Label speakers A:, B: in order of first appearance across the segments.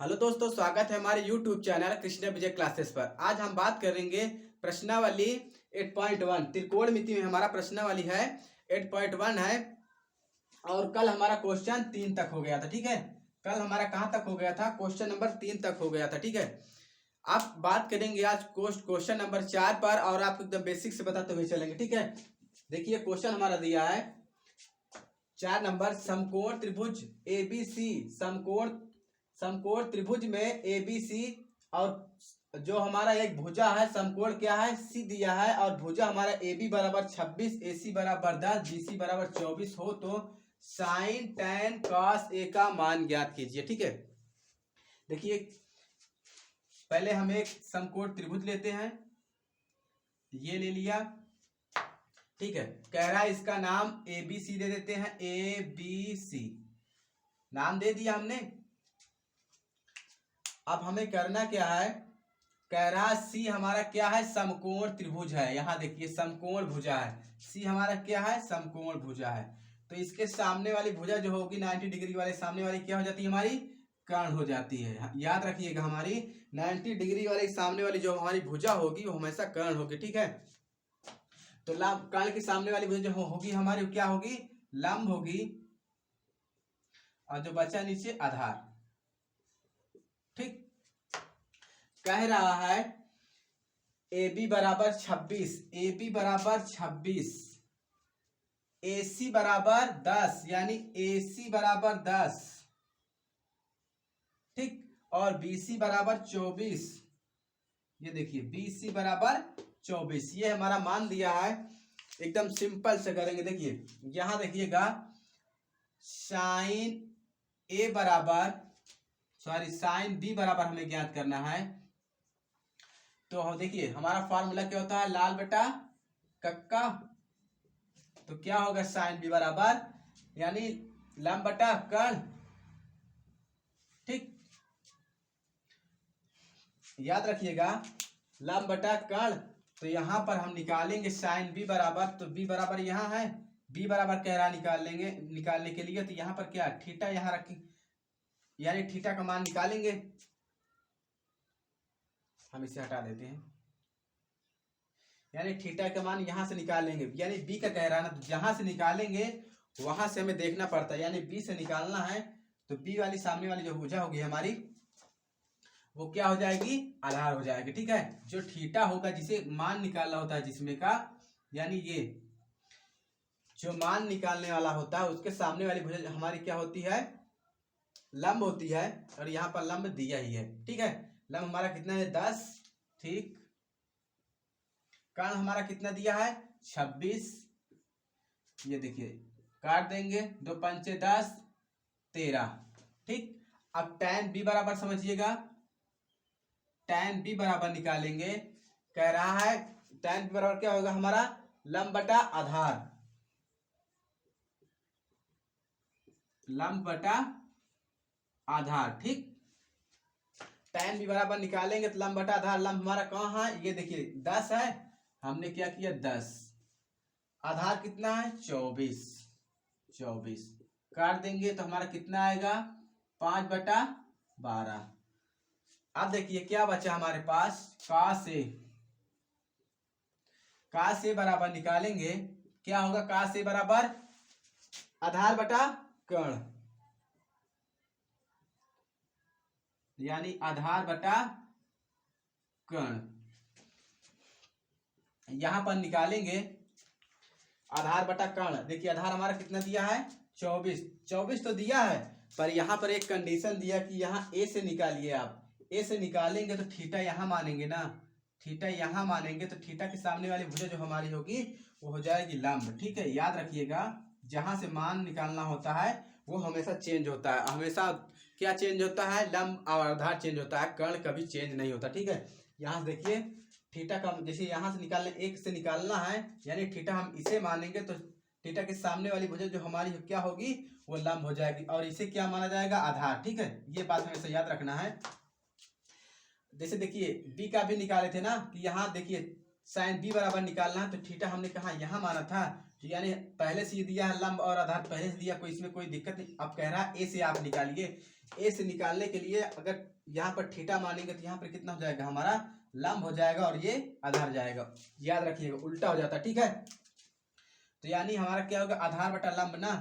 A: Hello दोस्तों, स्वागत है हमारे YouTube चैनल कृष्ण विजय क्लासेस पर। आज हम बात करेंगे प्रश्नावली 8.1। त्रिकोणमिति में हमारा प्रश्नावली है 8.1 है। और कल हमारा क्वेश्चन 3 तक हो गया था। ठीक है, कल हमारा कहाँ तक हो गया था? क्वेश्चन नंबर 3 तक हो गया था। ठीक है, आप बात करेंगे आज क्वेश्चन नंबर 4 पर और आपको एकदम बेसिक से बताते हुए चलेंगे। ठीक है, देखिए क्वेश्चन हमारा दिया है 4 नंबर। समकोण त्रिभुज ABC, समकोण त्रिभुज में ABC और जो हमारा एक भुजा है समकोण क्या है C दिया है, और भुजा हमारा AB बराबर 26, AC बराबर 10, BC बराबर 24 हो तो साइन tan cos A का मान ज्ञात कीजिए। ठीक है, देखिए पहले हम एक समकोण त्रिभुज लेते हैं, ये ले लिया। ठीक है, कह रहा है इसका नाम ABC दे देते हैं। ABC नाम दे दिया हमने। अब हमें करना क्या है? कह रहा C हमारा क्या है? समकोण त्रिभुज है। यहाँ देखिए समकोण भुजा है। C हमारा क्या है? समकोण भुजा है। तो इसके सामने वाली भुजा जो होगी 90 डिग्री वाले सामने वाली क्या हो जाती है? हमारी कर्ण हो जाती है। याद रखिएगा, हमारी 90 डिग्री वाले सामने वाली जो हमारी भुजा होगी वो हमेशा कर्ण होगी। ठीक है, तो लंब कर्ण के सामने वाली भुजा जो होगी हमारी क्या होगी? लंब होगी, और जो बचा नीचे आधार। ठीक, कह रहा है AB बराबर 26, AB बराबर 26, AC बराबर 10, यानी AC बराबर 10। ठीक, और BC बराबर 24। ये देखिए BC बराबर 24, ये हमारा मान दिया है। एकदम सिंपल से करेंगे। देखिए यहां देखिएगा साइन A बराबर साइन B बराबर हमें ज्ञात करना है। तो देखिए हमारा फॉर्मूला क्या होता है? लाल बटा कक्का। तो क्या होगा? साइन B बराबर यानी लंब बटा कर्ण। ठीक, याद रखिएगा लंब बटा कर्ण। तो यहां पर हम निकालेंगे साइन B बराबर, तो B बराबर यहाँ है, B बराबर कह रहा निकालने के लिए। तो यहाँ पर क्या थीटा यहाँ रखें, यानी थीटा का मान निकालेंगे। हम इसे हटा देते हैं, यानी थीटा का मान यहां से निकालेंगे। यानी B का कह रहा है ना, तो जहां से निकालेंगे वहां से हमें देखना पड़ता है। यानी B से निकालना है तो B वाली सामने वाली जो भुजा होगी हमारी वो क्या हो जाएगी? आधार हो जाएगी। ठीक है, जो थीटा होगा जिसे मान निकालना होता है जिसमें का, यानी ये जो मान निकालने वाला होता है उसके सामने वाली भुजा हमारी क्या होती है? लंब होती है, और यहाँ पर लंब दिया ही है। ठीक है, लंब हमारा कितना है? 10। ठीक, कर्ण हमारा कितना दिया है? 26। ये देखिए काट देंगे, 2 पंचे 10, 13। ठीक, अब tan B बराबर समझिएगा, tan B बराबर निकालेंगे। कह रहा है tan B बराबर क्या होगा हमारा? लंब बटा आधार, लंब बटा आधार। ठीक, tan B बराबर निकालेंगे तो लंब बटा आधार। लंब हमारा कहाँ है? ये देखिए 10 है, हमने क्या किया 10। आधार कितना है? 24। काट देंगे तो हमारा कितना आएगा? 5/12। अब देखिए क्या बचा हमारे पास? cos A बराबर निकालेंगे। क्या होगा? cos A बराबर आधार बटा कर्ण, यानी आधार बटा कर्ण। यहां पर निकालेंगे आधार बटा कर्ण। देखिए आधार हमारा कितना दिया है? 24 तो दिया है, पर यहाँ पर एक कंडीशन दिया कि यहाँ A से निकालिए। आप A से निकालेंगे तो थीटा यहाँ मानेंगे ना, थीटा यहाँ मानेंगे तो थीटा के सामने वाली भुजा जो हमारी होगी वो हो जाएगी लंब। ठीक है, याद रखिएगा जहां से मान निकालना होता है वो हमेशा चेंज होता है। हमेशा क्या चेंज होता है? लंब और आधार चेंज होता है, कर्ण कभी चेंज नहीं होता। ठीक है, यहाँ से देखिए थीटा का जैसे यहाँ से निकालने, एक से निकालना है, यानी थीटा हम इसे मानेंगे तो थीटा के सामने वाली भुजा जो हमारी क्या होगी वो लंब हो जाएगी, और इसे क्या माना जाएगा? आधार। ठीक है, ये बात हमेशा याद रखना है। जैसे देखिए B का भी निकाले थे ना, कि यहाँ देखिए साइन B बराबर निकालना है, तो थीटा हमने कहा यहाँ माना था, तो यानी पहले से ये दिया है लंब और आधार पहले से दिया, कोई इसमें कोई दिक्कत नहीं। अब कह रहा है ए से आप निकालिए। ए से निकालने के लिए अगर यहाँ पर थीटा मानेंगे तो यहाँ पर कितना हो जाएगा, हमारा लंब हो जाएगा और ये आधार जाएगा। याद रखिएगा उल्टा हो जाता है, ठीक है। तो यानी हमारा क्या होगा, आधार बटा लंब ना।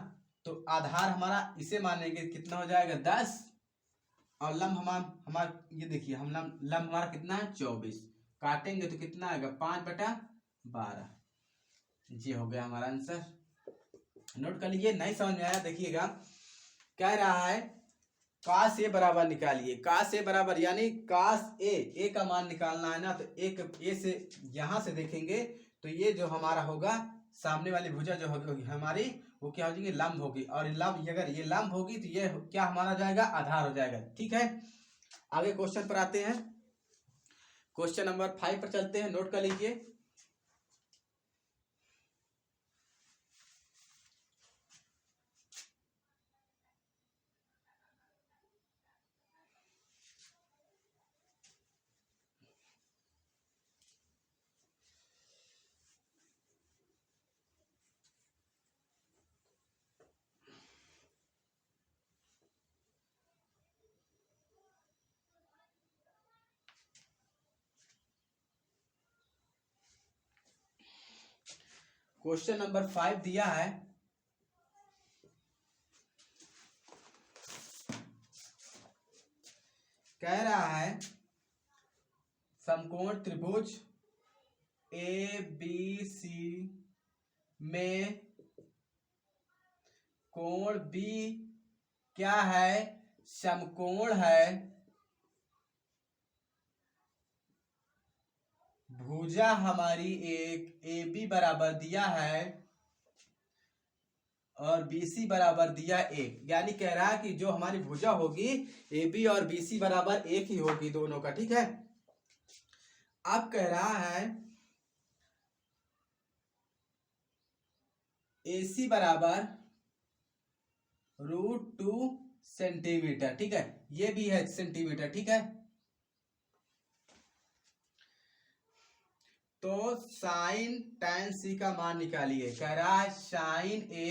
A: तो आधार हमारा इसे मानेंगे कितना हो जाएगा 10, और लंब हमारा ये देखिए हम लंब हमारा कितना है 24, काटेंगे तो कितना आएगा 5/12। ये हो गया हमारा आंसर। नोट कर लीजिए। नहीं समझ में आया देखिएगा, कह रहा है काश ए बराबर निकालिए। काश ए बराबर यानी काश ए का मान निकालना है ना, तो एक ए से यहां से देखेंगे तो ये जो हमारा होगा सामने वाली भुजा जो होगी हमारी, वो क्या हो जाएगी, लंब होगी। और लंब अगर ये लंब होगी तो ये क्या हमारा जाएगा, आधार हो जाएगा, ठीक है। आगे क्वेश्चन पर आते हैं। क्वेश्चन नंबर 5 पर चलते हैं। नोट कर लीजिए। क्वेश्चन नंबर 5 दिया है, कह रहा है समकोण त्रिभुज ए बी सी में कोण बी क्या है, समकोण है। भुजा हमारी एक ए बी बराबर दिया है और बीसी बराबर दिया 1। यानी कह रहा है कि जो हमारी भुजा होगी ए बी और बीसी बराबर 1 ही होगी दोनों का, ठीक है। अब कह रहा है AC बराबर √2 सेंटीमीटर, ठीक है। ये भी है सेंटीमीटर, ठीक है। तो साइन tan C का मान निकालिए। कह रहा है साइन A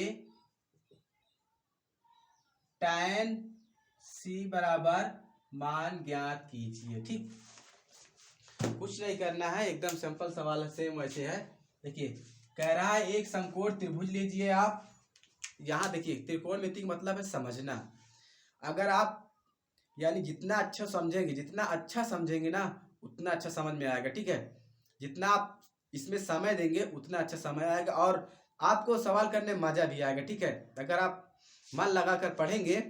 A: tan C बराबर मान ज्ञात कीजिए, ठीक। कुछ नहीं करना है, एकदम सिंपल सवाल सेम वैसे है। देखिए कह रहा है एक समकोण त्रिभुज लीजिए आप। यहाँ देखिए त्रिकोणमिति का मतलब है समझना। अगर आप यानी जितना अच्छा समझेंगे ना उतना अच्छा समझ में आएगा, ठीक है। जितना आप इसमें समय देंगे उतना अच्छा समय आएगा और आपको सवाल करने में मजा भी आएगा, ठीक है। अगर आप मन लगाकर पढ़ेंगे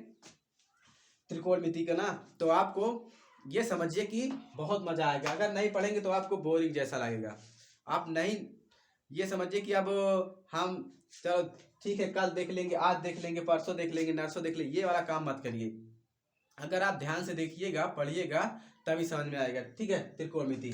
A: त्रिकोणमिति का ना तो आपको ये समझिए कि बहुत मजा आएगा। अगर नहीं पढ़ेंगे तो आपको बोरिंग जैसा लगेगा। आप नहीं ये समझिए कि अब हम चलो ठीक है कल देख लेंगे, आज देख लेंगे, परसों देख लेंगे, नरसों देख लेंगे, ये वाला काम मत करिए। अगर आप ध्यान से देखिएगा पढ़िएगा तभी समझ में आएगा, ठीक है। त्रिकोणमिति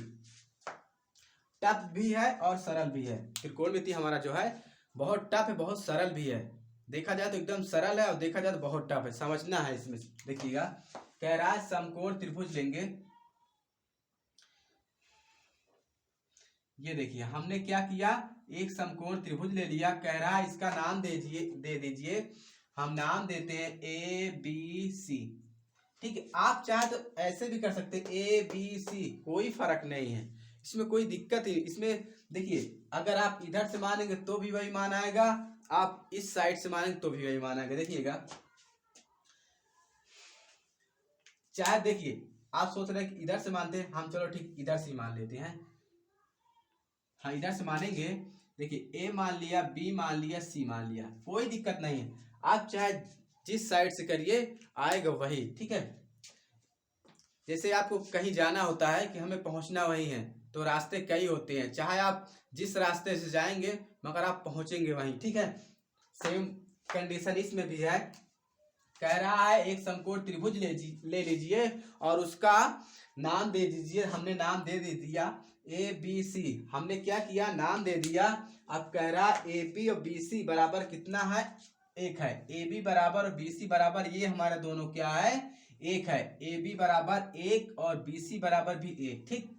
A: टफ भी है और सरल भी है। त्रिकोणमिति हमारा जो है बहुत टफ है, बहुत सरल भी है। देखा जाए तो एकदम सरल है और देखा जाए तो बहुत टफ है, समझना है इसमें। देखिएगा कह रहा है समकोण त्रिभुज लेंगे। ये देखिए हमने क्या किया, एक समकोण त्रिभुज ले लिया। कह रहा है इसका नाम दे दीजिए। हम नाम देते हैं ए बी सी, ठीक है। आप चाहे तो ऐसे भी कर सकते हैं ए बी सी, कोई फर्क नहीं है इसमें, कोई दिक्कत ही। इसमें देखिए अगर आप इधर से मानेंगे तो भी वही मान आएगा, आप इस साइड से मानेंगे तो भी वही मान आएगा। देखिएगा चाहे देखिए आप सोच रहे हैं कि इधर से मानते हैं हम, चलो ठीक इधर से मान लेते हैं। हाँ इधर से मानेंगे। देखिए ए मान लिया, बी मान लिया, सी मान लिया, कोई दिक्कत नहीं है। आप चाहे जिस साइड से करिए आएगा वही, ठीक है। जैसे आपको कहीं जाना होता है कि हमें पहुंचना वही है, तो रास्ते कई होते हैं, चाहे आप जिस रास्ते से जाएंगे मगर आप पहुंचेंगे वहीं, ठीक है। सेम कंडीशन इसमें भी है। कह रहा है एक समकोण त्रिभुज ले लीजिए और उसका नाम दे दीजिए। हमने नाम दे दिया ए बी सी, हमने क्या किया नाम दे दिया। अब कह रहा ए बी और बी सी बराबर कितना है, 1 है। ए बी बराबर और बी सी बराबर ये हमारे दोनों क्या है, 1 है। ए बी बराबर 1 और बी सी बराबर भी 1, ठीक।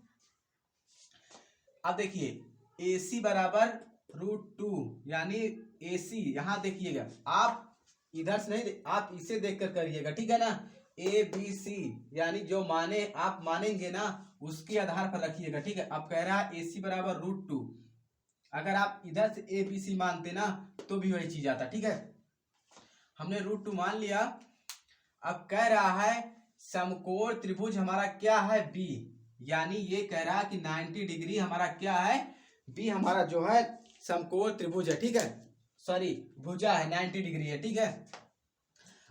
A: अब देखिए ए सी बराबर √2 यानी AC, यहाँ देखिएगा आप इधर से नहीं, आप इसे देखकर करिएगा, ठीक है ना। ABC यानी जो माने आप मानेंगे ना उसके आधार पर रखिएगा, ठीक है। अब कह रहा है AC बराबर √2, अगर आप इधर से ABC मानते ना तो भी वही चीज आता, ठीक है। हमने √2 मान लिया। अब कह रहा है समकोण त्रिभुज हमारा क्या है, B, यानी ये कह रहा है कि 90 डिग्री हमारा क्या है, B हमारा जो है समकोण त्रिभुज है, ठीक है। सॉरी, भुजा है, 90 डिग्री है, ठीक है।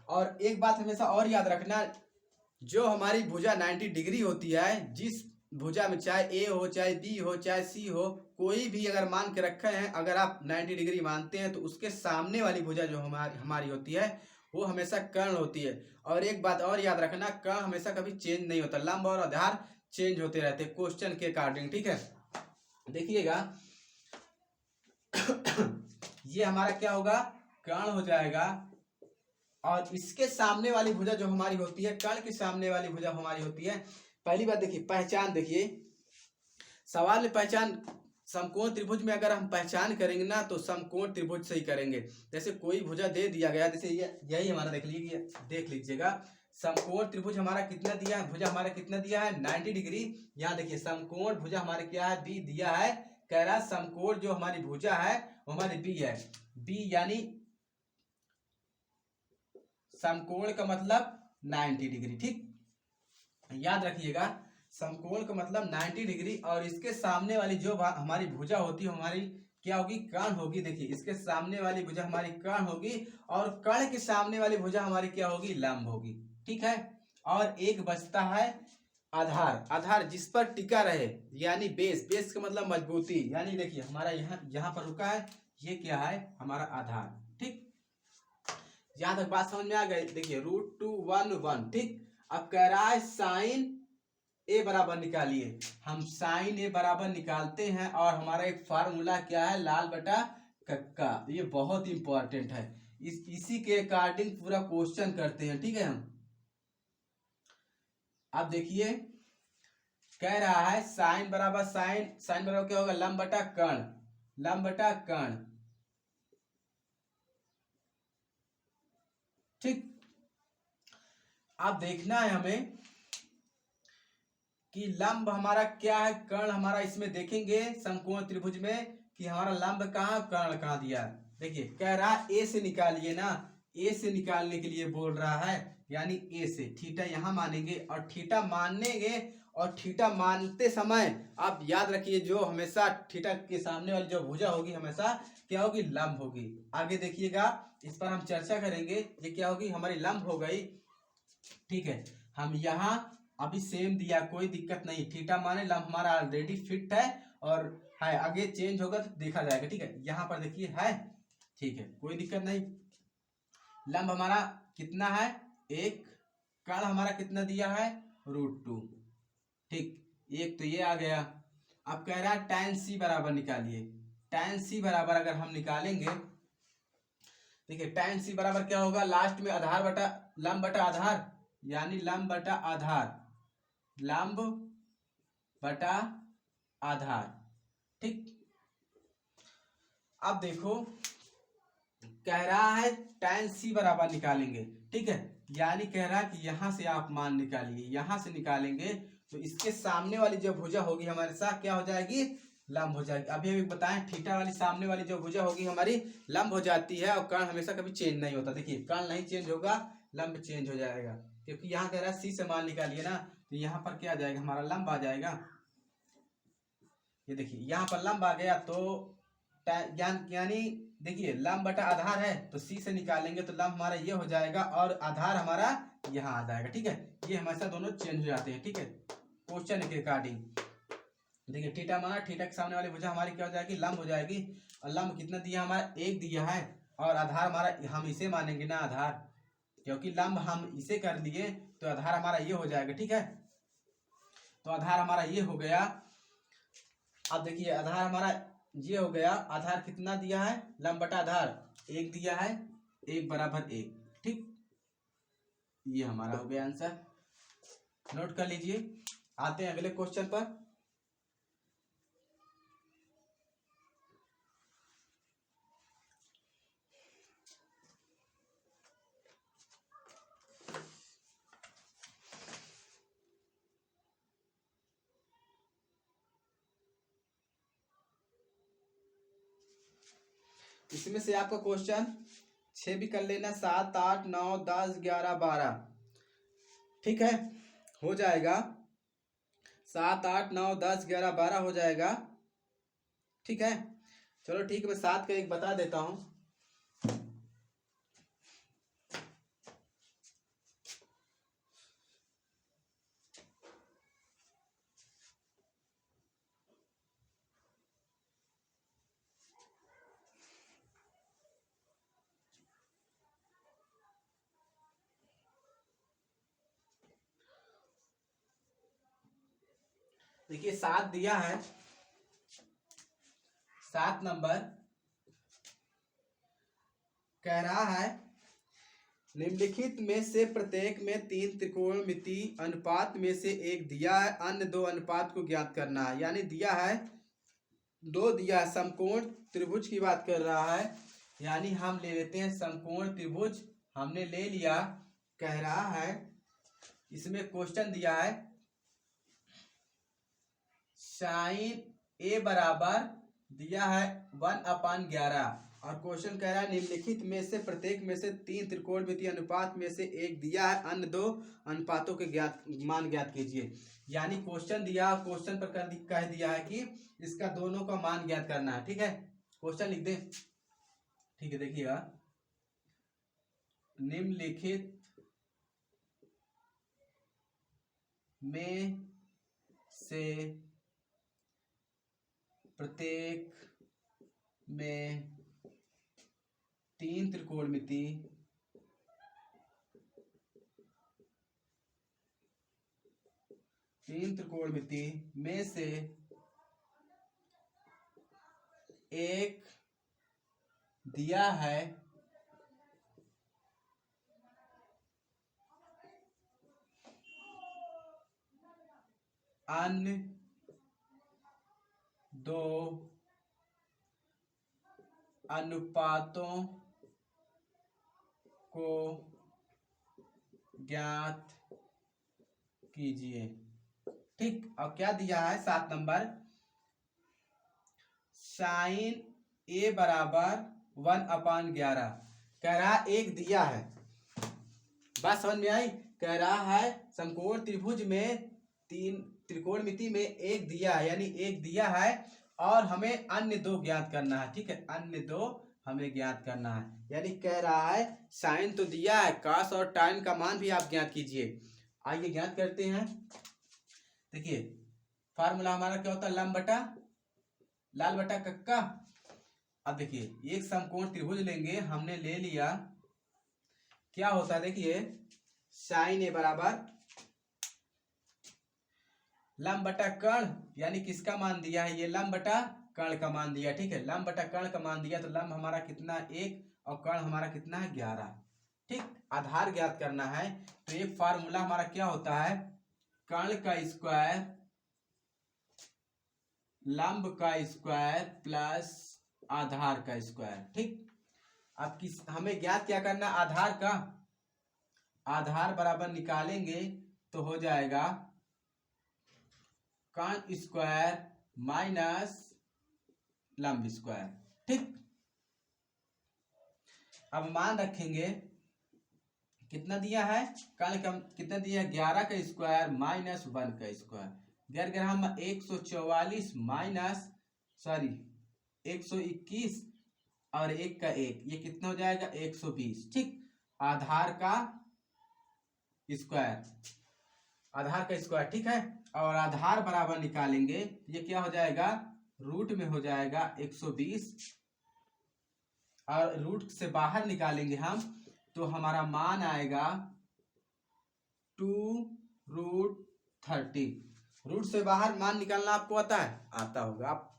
A: और एक बात हमेशा और याद रखना, जो हमारी भुजा 90 डिग्री होती है, जिस भुजा में चाहे A हो, चाहे B हो, चाहे C हो, कोई भी अगर मान के रखे हैं, अगर आप 90 डिग्री मानते हैं तो उसके सामने वाली भुजा जो हमारी होती है वो हमेशा कर्ण होती है। और एक बात और याद रखना, कर्ण हमेशा कभी चेंज नहीं होता, लंब और आधार चेंज होते रहते क्वेश्चन के अकॉर्डिंग, ठीक है। देखिएगा ये हमारा क्या होगा, कर्ण हो जाएगा। और इसके सामने वाली भुजा जो हमारी होती है, कर्ण के सामने वाली भुजा हमारी होती है। पहली बात देखिए, पहचान देखिए, सवाल में पहचान, समकोण त्रिभुज में अगर हम पहचान करेंगे ना तो समकोण त्रिभुज से ही करेंगे। जैसे कोई भुजा दे दिया गया, जैसे यही हमारा देख लीजिएगा, समकोण त्रिभुज हमारा कितना दिया है, भुजा हमारा कितना दिया है, 90 डिग्री। यहाँ देखिए समकोण भुजा हमारे क्या है, B दिया है। कह रहा समकोण जो हमारी भुजा है वो हमारी B है। B यानी समकोण का मतलब 90 डिग्री, ठीक, याद रखिएगा। समकोण का मतलब 90 डिग्री, और इसके सामने वाली जो हमारी भुजा होती है हमारी क्या होगी, कर्ण होगी। देखिए इसके सामने वाली भुजा हमारी कर्ण होगी, और कर्ण के सामने वाली भुजा हमारी क्या होगी, लंब होगी, ठीक है। और एक बचता है आधार, आधार जिस पर टिका रहे, यानी बेस, बेस का मतलब मजबूती, यानी देखिए हमारा यहाँ पर रुका है, ये क्या है, हमारा आधार, ठीक। यहाँ तक बात समझ में आ गई। देखिए √2 1 1, ठीक। अब कह रहा है साइन A बराबर निकालिए। हम साइन A बराबर निकालते हैं, और हमारा एक फार्मूला क्या है, लाल बटा कक्का, ये बहुत इंपॉर्टेंट है। इसी के अकॉर्डिंग पूरा क्वेश्चन करते हैं, ठीक है। हम अब देखिए कह रहा है साइन बराबर साइन, साइन बराबर क्या होगा, लंब बटा कर्ण, लंब बटा कर्ण, ठीक। अब देखना है हमें कि लंब हमारा क्या है, कर्ण हमारा, इसमें देखेंगे समकोण त्रिभुज में कि हमारा लंब कहाँ, कर्ण कहाँ दिया। देखिए कह रहा है A से निकालिए ना, A से निकालने के लिए बोल रहा है, यानी A से थीटा यहाँ मानेंगे, और थीटा मानेंगे, और थीटा मानते समय आप याद रखिए जो हमेशा थीटा के सामने वाली जो भुजा होगी हमेशा क्या होगी, लंब होगी। आगे देखिएगा, इस पर हम चर्चा करेंगे। ये क्या होगी, हमारी लंब हो गई, ठीक है। हम यहाँ अभी सेम दिया, कोई दिक्कत नहीं, थीटा माने लंब हमारा ऑलरेडी फिट है, और है आगे चेंज होगा तो देखा जाएगा, ठीक है। यहाँ पर देखिए है, ठीक है, कोई दिक्कत नहीं। लंब हमारा कितना है, 1, कर्ण हमारा कितना दिया है, √2, ठीक, एक तो ये आ गया। अब कह रहा है tan C बराबर निकालिए। tan C बराबर अगर हम निकालेंगे, देखिए tan C बराबर क्या होगा, लास्ट में आधार बटा लंब बटा आधार, यानी लंब बटा आधार, लंब बटा आधार, ठीक। अब देखो कह रहा है tan C बराबर निकालेंगे, ठीक है, यानी कह रहा है कि यहां से आप मान निकालिए, यहां से निकालेंगे तो इसके सामने वाली जो भुजा होगी हमारे साथ क्या हो जाएगी, लंब हो जाएगी। अभी अभी बताएं, थीटा वाली सामने वाली जो भुजा होगी हमारी लंब हो जाती है, और कर्ण हमेशा कभी चेंज नहीं होता। देखिए कर्ण नहीं चेंज होगा, लंब चेंज हो जाएगा, क्योंकि यहाँ कह रहा है C से मान निकालिए ना, तो यहाँ पर क्या आ जाएगा, हमारा लंब आ जाएगा। ये देखिए यहाँ पर लंब आ गया, तो यानी देखिए लंब बटा आधार है, तो C से निकालेंगे तो लंब हमारा ये हो जाएगा, और आधार हमारा यहाँ आ जाएगा, ठीक है। ये हमेशा दोनों चेंज हो जाते हैं, ठीक है, क्वेश्चन के अकॉर्डिंग। देखिए थीटा माना, थीटा के सामने वाली भुजा हमारी क्या हो जाएगी, लंब हो जाएगी, और लंब कितना दिया हमारा, 1 दिया है, और आधार हमारा हम इसे मानेंगे ना आधार, क्योंकि लंब हम इसे कर लिए तो आधार हमारा ये हो जाएगा, ठीक है। तो आधार हमारा ये हो गया। अब देखिए आधार हमारा ये हो गया, आधार कितना दिया है, लंब बटा आधार 1 दिया है, 1 बराबर 1, ठीक। ये हमारा हो गया आंसर, नोट कर लीजिए। आते हैं अगले क्वेश्चन पर। इसमें से आपका क्वेश्चन 6 भी कर लेना, 7 8 9 10 11 12, ठीक है, हो जाएगा 7 8 9 10 11 12 हो जाएगा, ठीक है। चलो ठीक है, मैं 7 का एक बता देता हूँ। देखिए 7 दिया है, 7 नंबर कह रहा है निम्नलिखित में से प्रत्येक में 3 त्रिकोणमिति अनुपात में से एक दिया है, अन्य 2 अनुपात को ज्ञात करना है। यानी दिया है 2 दिया है, समकोण त्रिभुज की बात कर रहा है। यानी हम ले लेते हैं समकोण त्रिभुज, हमने ले लिया। कह रहा है इसमें क्वेश्चन दिया है साइन ए बराबर दिया है 1/11, और क्वेश्चन कह रहा है निम्नलिखित में से प्रत्येक में से 3 त्रिकोणमितीय अनुपात में से एक दिया है, अन्य 2 अनुपातों के मान ज्ञात कीजिए। यानी क्वेश्चन दिया, क्वेश्चन पर कह दिया है कि इसका दोनों का मान ज्ञात करना है, ठीक है। क्वेश्चन लिख दे, ठीक है। देखिएगा निम्नलिखित में से प्रत्येक में 3 त्रिकोणमिति में से एक दिया है, अन्य 2 अनुपातों को ज्ञात कीजिए, ठीक। अब क्या दिया है 7 नंबर, साइन ए बराबर 1/11, कह रहा एक दिया है, बात समझ में आई। कह रहा है समकोण त्रिभुज में 3 त्रिकोणमिति में एक दिया है, यानी एक दिया है और हमें अन्य 2 ज्ञात करना है, ठीक है। अन्य 2 हमें ज्ञात करना है। यानी कह रहा है साइन तो दिया है, कॉस और टाइन का मान भी आप ज्ञात कीजिए। आइए ज्ञात करते हैं। देखिए फार्मूला हमारा क्या होता है, लंब बटा लाल बटा कक्का। अब देखिए एक समकोण त्रिभुज लेंगे, हमने ले लिया, क्या होता है देखिए साइन ए बराबर लंब बटा कर्ण, यानी किसका मान दिया है, ये लंब बटा कर्ण का मान दिया, ठीक है। लंब बटा कर्ण का मान दिया तो लंब हमारा कितना 1 और कर्ण हमारा कितना है 11, ठीक। आधार ज्ञात करना है तो एक फार्मूला हमारा क्या होता है, कर्ण का स्क्वायर लंब का स्क्वायर प्लस आधार का स्क्वायर, ठीक। अब हमें ज्ञात क्या करना, आधार का, आधार बराबर निकालेंगे तो हो जाएगा कर्ण स्क्वायर माइनस लंब स्क्वायर, ठीक। अब मान रखेंगे कितना दिया है, कर्ण का कितना दिया है 11 का स्क्वायर माइनस 1 का स्क्वायर, ग्यारह हम 144 माइनस 121 और 1 का 1, ये कितना हो जाएगा 120, ठीक। आधार का स्क्वायर, आधार का स्क्वायर, ठीक है। और आधार बराबर निकालेंगे, ये क्या हो जाएगा रूट में हो जाएगा 120, और रूट से बाहर निकालेंगे हम तो हमारा मान आएगा 2√30। रूट से बाहर मान निकालना आपको आता है, आता होगा, आप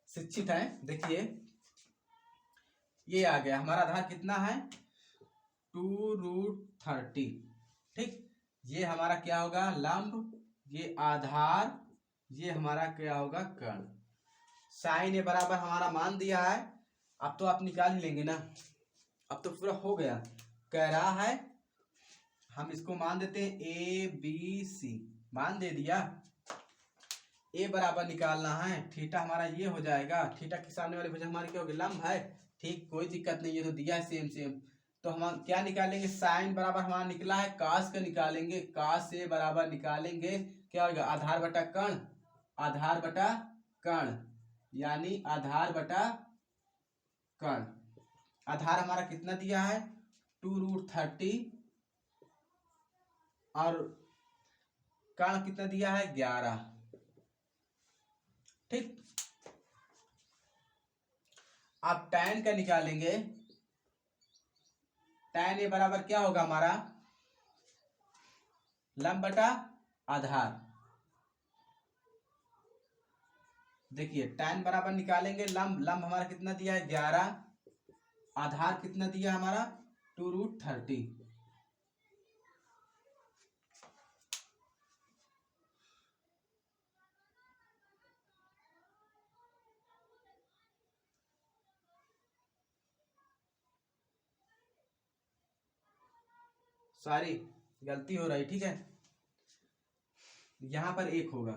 A: शिक्षित हैं। देखिए ये आ गया हमारा आधार कितना है 2√30, ठीक। ये हमारा क्या होगा लंब, ये आधार, ये हमारा क्या होगा कर्ण। साइन ए बराबर हमारा मान दिया है, अब तो आप निकाल ही लेंगे ना, अब तो पूरा हो गया। कह रहा है हम इसको मान देते हैं ABC, मान दे दिया। ए बराबर निकालना है, थीटा हमारा ये हो जाएगा, थीटा के सामने वाली भुजा हमारी क्या होगी लंब है, ठीक, कोई दिक्कत नहीं है, तो दिया है सेम सेम। तो हम क्या निकालेंगे, साइन बराबर हमारा निकला है कास का निकालेंगे, कास से बराबर निकालेंगे क्या होगा, आधार बटा कर्ण, आधार बटा कर्ण, यानी आधार बटा कर्ण। आधार हमारा कितना दिया है 2√30 और कर्ण कितना दिया है 11। ठीक, अब tan का निकालेंगे, tan ए बराबर क्या होगा हमारा लंब बटा आधार। देखिए tan बराबर निकालेंगे लंब, लंब हमारा कितना दिया है 11, आधार कितना दिया हमारा 2√30। सॉरी गलती हो रही, ठीक है, यहां पर 1 होगा।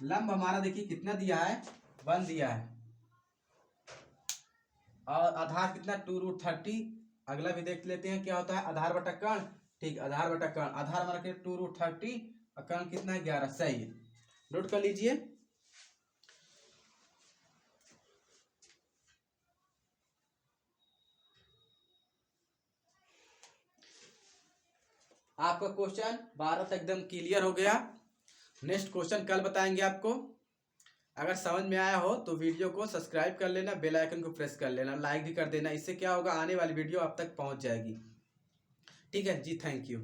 A: लंब हमारा देखिए कितना दिया है 1 दिया है, और आधार कितना 2√30। अगला भी देख लेते हैं क्या होता है, आधार बटा कर्ण। ठीक, आधार बटा कर्ण, आधार हमारा क्या 2√30 और कर्ण कितना है 11। सही है, नोट कर लीजिए। आपका क्वेश्चन 12 तक एकदम क्लियर हो गया। नेक्स्ट क्वेश्चन कल बताएंगे आपको। अगर समझ में आया हो तो वीडियो को सब्सक्राइब कर लेना, बेल आइकन को प्रेस कर लेना, लाइक भी कर देना, इससे क्या होगा आने वाली वीडियो आप तक पहुंच जाएगी। ठीक है जी, थैंक यू।